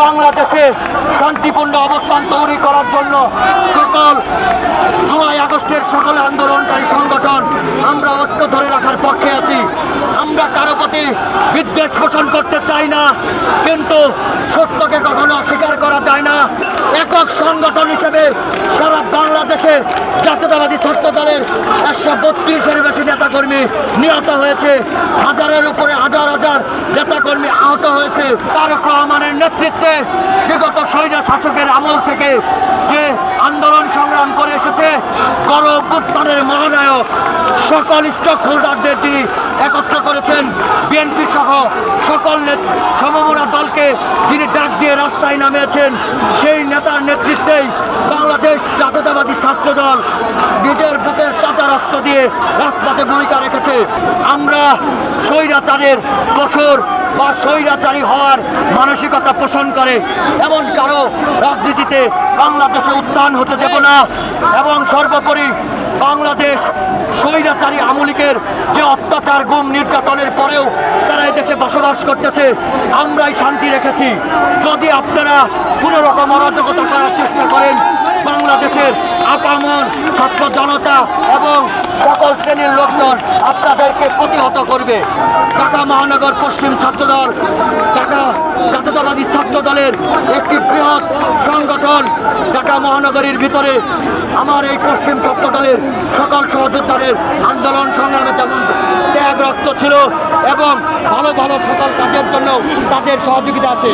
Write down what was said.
বাংলাদেশে শান্তিপূর্ণ অবস্থান তৈরি করার জন্য সকল জুলাই আগস্টের সকল আন্দোলনকারী সংগঠন আমরা ঐক্য ধরে রাখার পক্ষে আছি। আমরা কারো প্রতি বিদ্বেষ পোষণ করতে চাই না, কিন্তু সত্যকে কখনো অস্বীকার করা যায় না। একক সংগঠন হিসেবে সারা বাংলাদেশে জাতীয়তাবাদী ছাত্র দলের 132-এর বেশি নেতাকর্মী নিহত হয়েছে, হাজারের উপরে হাজার হাজার নেতাকর্মী আহত হয়েছে। তারেক রহমানের নেতৃত্বে বিগত স্বৈর শাসকের আমল থেকে যে আন্দোলন সংগ্রাম করে এসেছে, গণ অভ্যুত্থানের মহানায়ক সকল স্টক হোল্ডারদের তিনি একত্র করেছেন। বিএনপি সহ সকল সমমনা দলকে যিনি ডাক দিয়ে রাস্তায় নামিয়েছেন, সেই নেতার নেতৃত্বেই বাংলাদেশ জাতীয়তাবাদী ছাত্র দল নিজের বুকের তাজা রক্ত দিয়ে রাজপথে ভূমিকা রেখেছে। আমরা স্বৈরাচারের দোসর বা স্বৈরাচারী হওয়ার মানসিকতা পোষণ করে এমন কারো রাজনীতিতে বাংলাদেশে উত্থান হতে দেব না। এবং সর্বোপরি বাংলাদেশ স্বৈরাচারী আমলিকের যে অত্যাচার, গুম, নির্যাতনের পরেও তারা এই দেশে বসবাস করতেছে, আমরাই শান্তি রেখেছি। যদি আপনারা কোনো রকম অরাজকতা করার চেষ্টা করেন, বাংলাদেশের আপামর ছাত্র জনতা এবং সকল শ্রেণীর লোকজন আপনাদেরকে প্রতিহত করবে। ঢাকা মহানগর পশ্চিম ছাত্রদল ঢাকা জাতীয়তাবাদী ছাত্র দলের একটি বৃহৎ সংগঠন। ঢাকা মহানগরীর ভিতরে আমার এই পশ্চিম ছাত্র দলের সকল সহযোদ্ধাদের আন্দোলন সংগ্রামে যেমন ত্যাগ রক্ত ছিল এবং ভালো ভালো সকল কাজের জন্য তাদের সহযোগিতা আছে,